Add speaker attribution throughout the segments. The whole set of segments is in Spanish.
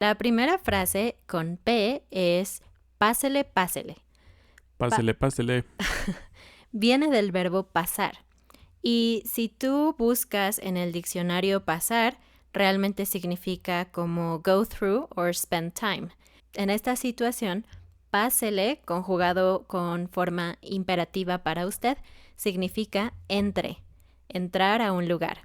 Speaker 1: La primera frase con P es pásele, pásele.
Speaker 2: Pásele, pásele.
Speaker 1: Viene del verbo pasar. Y si tú buscas en el diccionario pasar, realmente significa como go through or spend time. En esta situación, pásele, conjugado con forma imperativa para usted, significa entre, entrar a un lugar.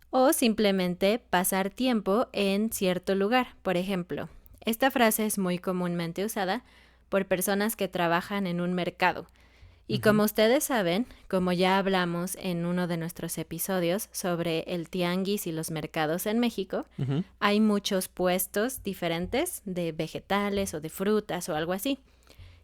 Speaker 1: O simplemente pasar tiempo en cierto lugar. Por ejemplo, esta frase es muy comúnmente usada por personas que trabajan en un mercado. Y como ustedes saben, como ya hablamos en uno de nuestros episodios sobre el tianguis y los mercados en México, hay muchos puestos diferentes de vegetales o de frutas o algo así.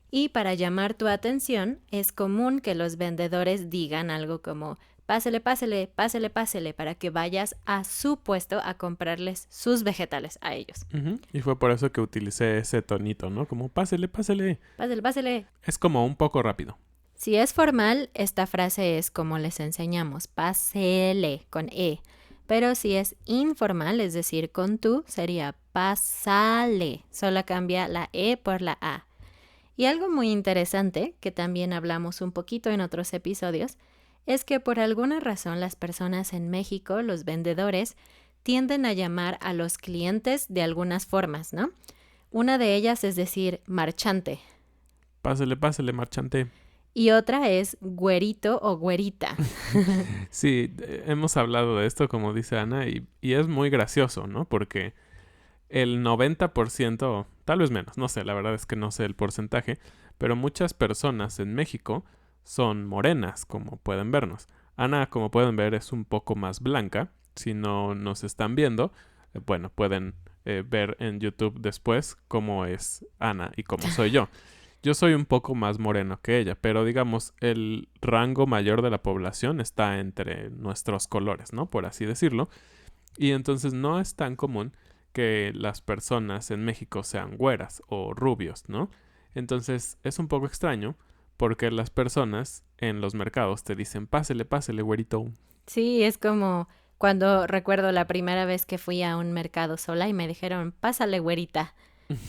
Speaker 1: Y para llamar tu atención, es común que los vendedores digan algo como pásele, pásele, pásele, pásele, para que vayas a su puesto a comprarles sus vegetales a ellos.
Speaker 2: Y fue por eso que utilicé ese tonito, ¿no? Como pásele, pásele.
Speaker 1: Pásele, pásele.
Speaker 2: Es como un poco rápido.
Speaker 1: Si es formal, esta frase es como les enseñamos, pásele con E. Pero si es informal, es decir, con tú, sería pásale. Solo cambia la E por la A. Y algo muy interesante, que también hablamos un poquito en otros episodios, es que por alguna razón las personas en México, los vendedores, tienden a llamar a los clientes de algunas formas, ¿no? Una de ellas es decir marchante.
Speaker 2: Pásele, pásele, marchante.
Speaker 1: Y otra es güerito o güerita.
Speaker 2: Sí, hemos hablado de esto, como dice Ana, y es muy gracioso, ¿no? Porque el 90%, tal vez menos, no sé, la verdad es que no sé el porcentaje, pero muchas personas en México son morenas, como pueden vernos. Ana, como pueden ver, es un poco más blanca. Si no nos están viendo, bueno, pueden ver en YouTube después cómo es Ana y cómo soy yo. Yo soy un poco más moreno que ella, pero digamos, el rango mayor de la población está entre nuestros colores, ¿no? Por así decirlo. Y entonces no es tan común que las personas en México sean güeras o rubios, ¿no? Entonces es un poco extraño porque las personas en los mercados te dicen, pásele, pásele, güerito.
Speaker 1: Sí, es como cuando recuerdo la primera vez que fui a un mercado sola y me dijeron, pásale, güerita.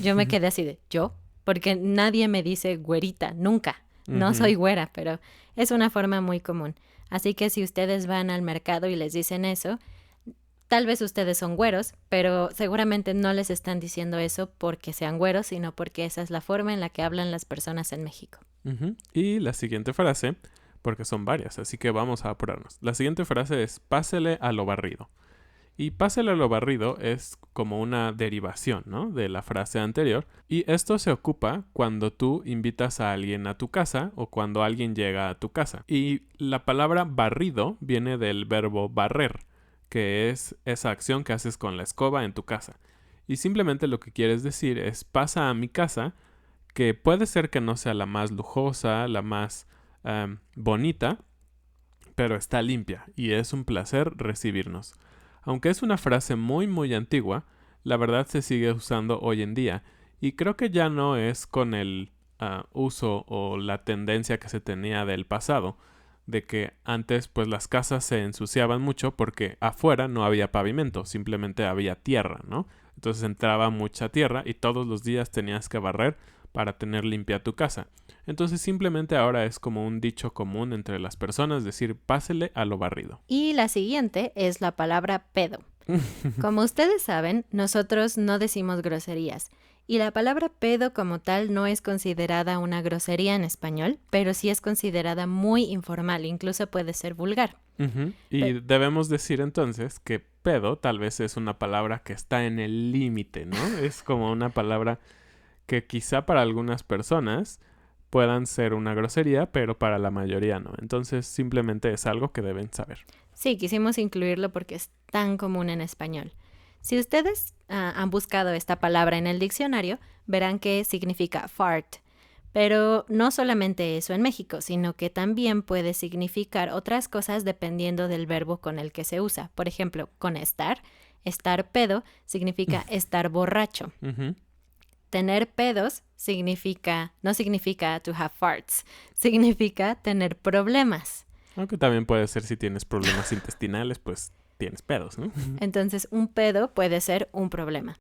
Speaker 1: Yo me quedé así de, ¿yo? Porque nadie me dice güerita, nunca. No soy güera, pero es una forma muy común. Así que si ustedes van al mercado y les dicen eso, tal vez ustedes son güeros, pero seguramente no les están diciendo eso porque sean güeros, sino porque esa es la forma en la que hablan las personas en México.
Speaker 2: Y la siguiente frase, porque son varias, así que vamos a apurarnos. La siguiente frase es pásele a lo barrido. Y pásele a lo barrido es como una derivación, ¿no? De la frase anterior. Y esto se ocupa cuando tú invitas a alguien a tu casa o cuando alguien llega a tu casa. Y la palabra barrido viene del verbo barrer, que es esa acción que haces con la escoba en tu casa. Y simplemente lo que quieres decir es pasa a mi casa, que puede ser que no sea la más lujosa, la más bonita, pero está limpia y es un placer recibirnos. Aunque es una frase muy muy antigua, la verdad se sigue usando hoy en día y creo que ya no es con el uso o la tendencia que se tenía del pasado, de que antes pues las casas se ensuciaban mucho porque afuera no había pavimento, simplemente había tierra, ¿no? Entonces entraba mucha tierra y todos los días tenías que barrer para tener limpia tu casa. Entonces simplemente ahora es como un dicho común entre las personas decir pásele a lo barrido.
Speaker 1: Y la siguiente es la palabra pedo. Como ustedes saben, nosotros no decimos groserías. Y la palabra pedo como tal no es considerada una grosería en español, pero sí es considerada muy informal, incluso puede ser vulgar.
Speaker 2: Y debemos decir entonces que pedo tal vez es una palabra que está en el límite, ¿no? Es como una palabra que quizá para algunas personas puedan ser una grosería, pero para la mayoría no. Entonces simplemente es algo que deben saber.
Speaker 1: Sí, quisimos incluirlo porque es tan común en español. Si ustedes han buscado esta palabra en el diccionario, verán que significa fart. Pero no solamente eso en México, sino que también puede significar otras cosas dependiendo del verbo con el que se usa. Por ejemplo, con estar pedo significa estar borracho. Tener pedos no significa to have farts, significa tener problemas.
Speaker 2: Aunque también puede ser si tienes problemas intestinales, pues tienes pedos, ¿no?
Speaker 1: Entonces, un pedo puede ser un problema.